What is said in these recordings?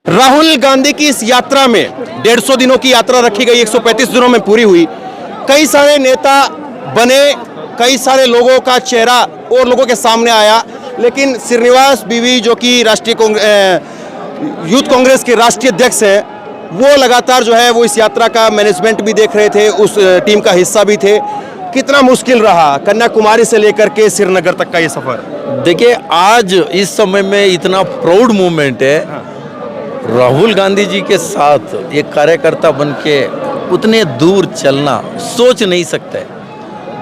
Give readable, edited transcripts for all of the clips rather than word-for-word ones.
राहुल गांधी की इस यात्रा में 150 दिनों की यात्रा रखी गई, 135 दिनों में पूरी हुई। कई सारे नेता बने, कई सारे लोगों का चेहरा और लोगों के सामने आया, लेकिन श्रीनिवास बीवी जो कि यूथ कांग्रेस के राष्ट्रीय अध्यक्ष हैं, वो लगातार जो है वो इस यात्रा का मैनेजमेंट भी देख रहे थे, उस टीम का हिस्सा भी थे। कितना मुश्किल रहा कन्याकुमारी से लेकर के श्रीनगर तक का ये सफर? देखिए, आज इस समय में इतना प्राउड मोमेंट है। राहुल गांधी जी के साथ एक कार्यकर्ता बन के उतने दूर चलना सोच नहीं सकते।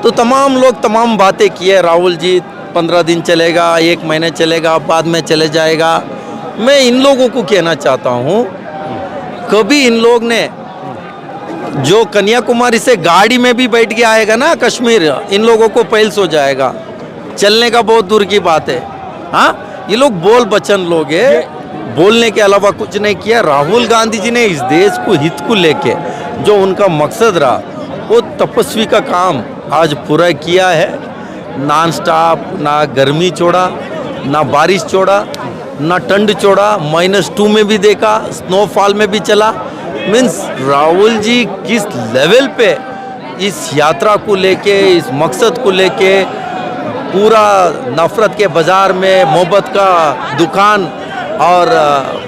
तो तमाम लोग तमाम बातें किए, राहुल जी 15 दिन चलेगा, 1 महीने चलेगा, बाद में चले जाएगा। मैं इन लोगों को कहना चाहता हूँ, कभी इन लोग ने जो कन्याकुमारी से गाड़ी में भी बैठ के आएगा ना कश्मीर, इन लोगों को पैल्स हो जाएगा। चलने का बहुत दूर की बात है। हाँ, ये लोग बोल बचन लोग हैं, बोलने के अलावा कुछ नहीं किया। राहुल गांधी जी ने इस देश को हित को लेके जो उनका मकसद रहा, वो तपस्वी का काम आज पूरा किया है। नॉन स्टॉप, ना गर्मी छोड़ा, ना बारिश छोड़ा, ना ठंड छोड़ा, -2 में भी देखा, स्नोफॉल में भी चला। मीन्स राहुल जी किस लेवल पे इस यात्रा को लेके, इस मकसद को लेके, पूरा नफरत के बाज़ार में मोहब्बत का दुकान और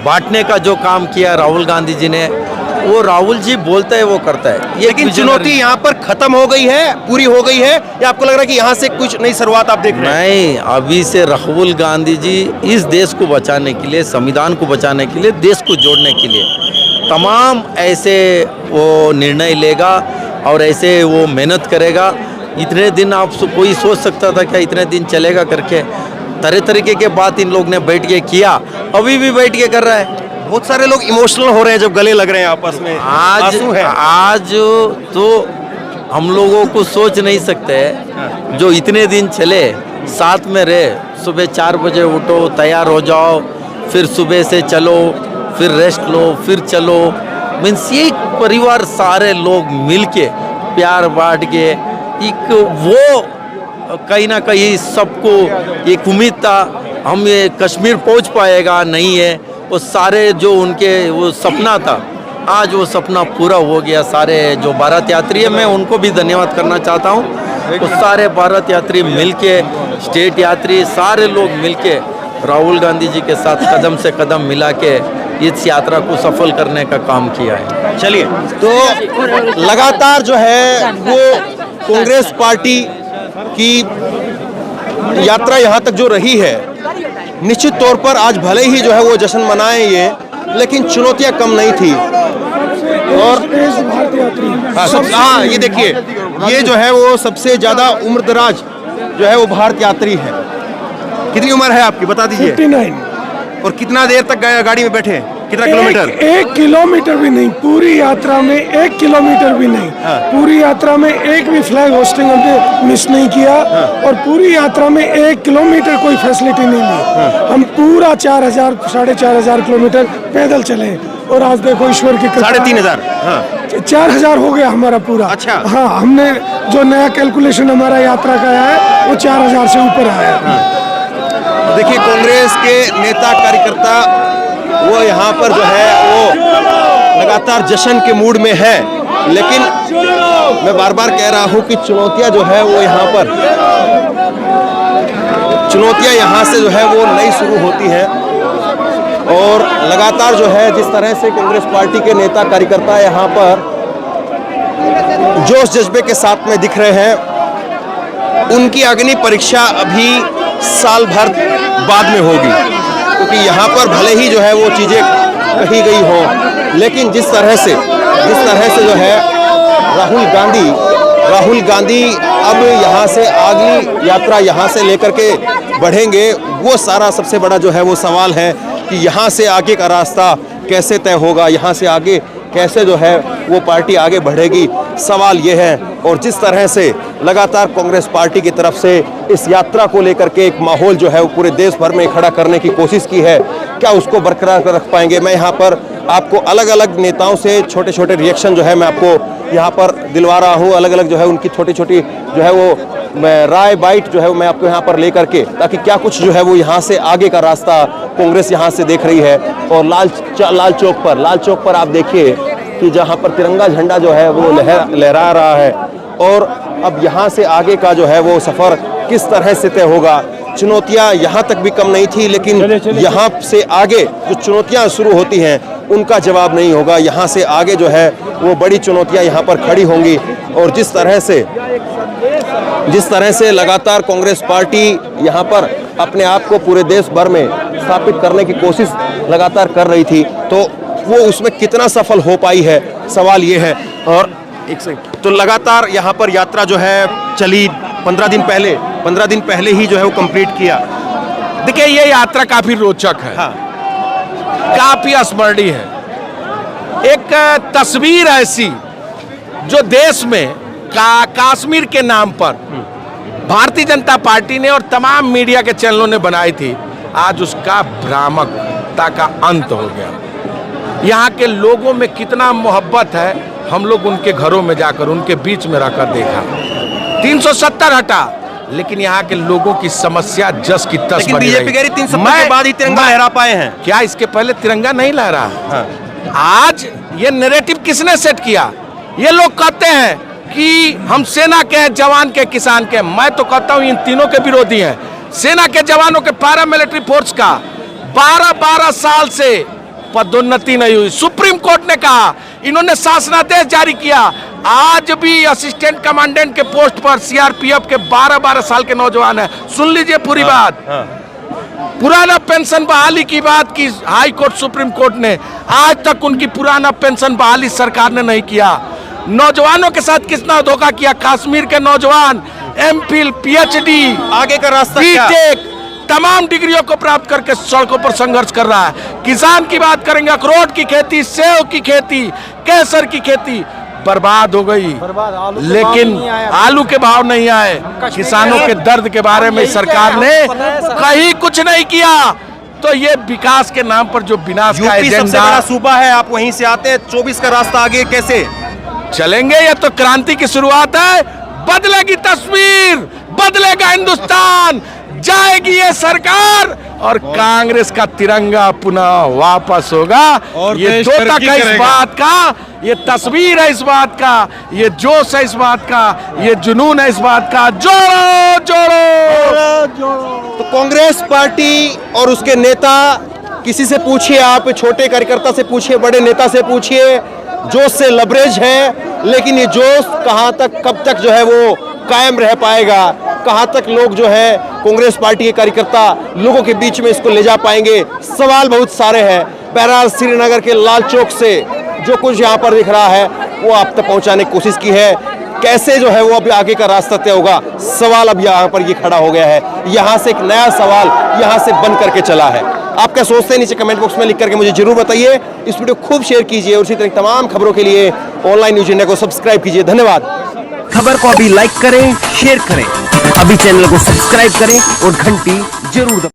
बांटने का जो काम किया राहुल गांधी जी ने, वो राहुल जी बोलता है वो करता है। ये लेकिन चुनौती यहाँ पर खत्म हो गई है, पूरी हो गई है, या आपको लग रहा है कि यहाँ से कुछ नई शुरुआत आप देख रहे हैं? नहीं, अभी से राहुल गांधी जी इस देश को बचाने के लिए, संविधान को बचाने के लिए, देश को जोड़ने के लिए तमाम ऐसे वो निर्णय लेगा और ऐसे वो मेहनत करेगा। इतने दिन आप कोई सोच सकता था क्या इतने दिन चलेगा करके? तरह तरीके के बात इन लोग ने बैठ के किया, अभी भी बैठ के कर रहा है। बहुत सारे लोग इमोशनल हो रहे हैं जब गले लग रहे हैं आपस में, आंसू है। आज तो हम लोगों को सोच नहीं सकते, जो इतने दिन चले साथ में रहे, सुबह 4 बजे उठो, तैयार हो जाओ, फिर सुबह से चलो, फिर रेस्ट लो, फिर चलो। मीन्स ये परिवार सारे लोग मिलके प्यार बांट के एक वो कहीं ना कहीं सबको एक उम्मीद था हम ये कश्मीर पहुंच पाएगा, नहीं है। वो सारे जो उनके वो सपना था, आज वो सपना पूरा हो गया। सारे जो भारत यात्री है, मैं उनको भी धन्यवाद करना चाहता हूँ। तो सारे भारत यात्री मिलके, स्टेट यात्री, सारे लोग मिलके राहुल गांधी जी के साथ कदम से कदम मिला के इस यात्रा को सफल करने का काम किया है। चलिए, तो लगातार जो है वो कांग्रेस पार्टी की यात्रा यहाँ तक जो रही है, निश्चित तौर पर आज भले ही जो है वो जश्न मनाए ये, लेकिन चुनौतियाँ कम नहीं थी। और हाँ, ये देखिए, ये जो है वो सबसे ज़्यादा उम्रदराज जो है वो भारत यात्री है। कितनी उम्र है आपकी, बता दीजिए? 59। और कितना देर तक गाड़ी में बैठे, कितना किलोमीटर? 1 किलोमीटर भी नहीं, पूरी यात्रा में 1 किलोमीटर भी नहीं। हाँ। पूरी यात्रा में एक भी फ्लैग होस्टिंग हमने मिस नहीं किया। हाँ। और पूरी यात्रा में 1 किलोमीटर कोई फैसिलिटी नहीं ली। हाँ। हम पूरा 4,000 साढ़े 4,000 किलोमीटर पैदल चले। और आज देखो ईश्वर की कृपा, 3,500। हाँ। 4,000 हो गया हमारा पूरा। अच्छा। हाँ, हमने जो नया कैलकुलेशन हमारा यात्रा का आया है, वो 4,000 से ऊपर आया है। देखिए, कांग्रेस के नेता कार्यकर्ता वो यहाँ पर जो है वो लगातार जश्न के मूड में है, लेकिन मैं बार बार कह रहा हूँ कि चुनौतियाँ जो है वो यहाँ पर, चुनौतियाँ यहाँ से जो है वो नई शुरू होती है। और लगातार जो है जिस तरह से कांग्रेस पार्टी के नेता कार्यकर्ता यहाँ पर जोश जज्बे के साथ में दिख रहे हैं, उनकी अग्नि परीक्षा अभी साल भर बाद में होगी, क्योंकि यहाँ पर भले ही जो है वो चीज़ें कही गई हो, लेकिन जिस तरह से जो है राहुल गांधी अब यहाँ से अगली यात्रा यहाँ से लेकर के बढ़ेंगे, वो सारा सबसे बड़ा जो है वो सवाल है कि यहाँ से आगे का रास्ता कैसे तय होगा, यहाँ से आगे कैसे जो है वो पार्टी आगे बढ़ेगी, सवाल ये है। और जिस तरह से लगातार कांग्रेस पार्टी की तरफ से इस यात्रा को लेकर के एक माहौल जो है वो पूरे देश भर में खड़ा करने की कोशिश की है, क्या उसको बरकरार रख पाएंगे? मैं यहाँ पर आपको अलग अलग नेताओं से छोटे छोटे रिएक्शन जो है मैं आपको यहाँ पर दिलवा रहा हूँ। अलग अलग जो है उनकी छोटी छोटी जो है वो राय बाइट जो है मैं आपको यहाँ पर लेकर के, ताकि क्या कुछ जो है वो यहाँ से आगे का रास्ता कांग्रेस यहाँ से देख रही है। और लाल चौक पर आप देखिए कि जहाँ पर तिरंगा झंडा जो है वो लहरा रहा है। और अब यहाँ से आगे का जो है वो सफ़र किस तरह से तय होगा। चुनौतियाँ यहाँ तक भी कम नहीं थी, लेकिन यहाँ से आगे जो चुनौतियाँ शुरू होती हैं उनका जवाब नहीं होगा। यहाँ से आगे जो है वो बड़ी चुनौतियाँ यहाँ पर खड़ी होंगी। और जिस तरह से लगातार कांग्रेस पार्टी यहाँ पर अपने आप को पूरे देश भर में स्थापित करने की कोशिश लगातार कर रही थी, तो वो उसमें कितना सफल हो पाई है, सवाल ये है। और एक सेकंड, तो लगातार यहाँ पर यात्रा जो है चली 15 दिन पहले ही जो है वो कंप्लीट किया। देखिए, ये यात्रा काफी रोचक है। हाँ। काफी स्मरणीय है। एक तस्वीर ऐसी जो देश में कश्मीर के नाम पर भारतीय जनता पार्टी ने और तमाम मीडिया के चैनलों ने बनाई थी, आज उसका भ्रामकता का अंत हो गया। यहाँ के लोगों में कितना मोहब्बत है, हम लोग उनके घरों में जाकर उनके बीच में रहकर देखा। 370 हटा, लेकिन यहाँ के लोगों की समस्या जस की तस लेकिन बनी रही। बीजेपी कह रही 370 के बाद ही तिरंगा लहरा पाए हैं। क्या इसके पहले तिरंगा नहीं लहरा? हाँ। आज ये नैरेटिव किसने सेट किया? ये लोग कहते हैं कि हम सेना के, जवान के, किसान के। मैं तो कहता हूं इन तीनों के विरोधी हैं। सेना के जवानों के, पैरा मिलिट्री फोर्स का 12 साल से पदोन्नति नहीं हुई। सुप्रीम कोर्ट ने कहा, इन्होंने शासनादेश जारी किया, आज भी असिस्टेंट कमांडेंट के पोस्ट पर सीआरपीएफ के 12 साल के नौजवान हैं। सुन लीजिए पूरी बात। पुराना पेंशन बहाली की बात की हाई कोर्ट, सुप्रीम कोर्ट ने, आज तक उनकी पुराना पेंशन बहाली सरकार ने नहीं किया। नौजवानों के साथ कितना धोखा किया। कश्मीर के नौजवान एमफिल, पीएचडी, आगे का रास्ता क्या? बीटेक, तमाम डिग्रियों को प्राप्त करके सड़कों पर संघर्ष कर रहा है। किसान की बात करेंगे, अखरोट की खेती, सेव की खेती, केसर की खेती बर्बाद हो गई, लेकिन आलू के भाव नहीं आए। किसानों के दर्द के बारे में सरकार ने कहीं कुछ नहीं किया। तो ये विकास के नाम पर जो विनाश का यूपी सबसे एजेंडा बड़ा सूबा है, आप वहीं से आते हैं। 24 का रास्ता आगे कैसे चलेंगे? ये तो क्रांति की शुरुआत है। बदलेगी तस्वीर, बदलेगा हिंदुस्तान, जाएगी ये सरकार और कांग्रेस का तिरंगा पुनः वापस होगा। और ये तोता का इस बात का, ये तस्वीर है इस बात का, ये जोश है इस बात का, ये जुनून है इस बात का। जोड़ो जोड़ो। तो कांग्रेस पार्टी और उसके नेता, किसी से पूछिए, आप छोटे कार्यकर्ता से पूछिए, बड़े नेता से पूछिए, जोश से लबरेज है। लेकिन ये जोश कहां तक, कब तक जो है वो कायम रह पाएगा, कहां तक लोग जो है कांग्रेस पार्टी के कार्यकर्ता लोगों के बीच में इसको ले जा पाएंगे, सवाल बहुत सारे हैं। बहरहाल श्रीनगर के लाल चौक से जो कुछ यहाँ पर दिख रहा है वो आप तक पहुँचाने की कोशिश की है। कैसे जो है वो अभी आगे का रास्ता तय होगा, सवाल अब यहाँ पर ये खड़ा हो गया है। यहाँ से एक नया सवाल यहाँ से बन करके चला है। आप क्या सोचते हैं, नीचे कमेंट बॉक्स में लिख करके मुझे जरूर बताइए। इस वीडियो को खूब शेयर कीजिए और इसी तरह तमाम खबरों के लिए ऑनलाइन न्यूज इंडिया को सब्सक्राइब कीजिए। धन्यवाद। खबर को अभी लाइक करें, शेयर करें, अभी चैनल को सब्सक्राइब करें और घंटी जरूर दबाएं।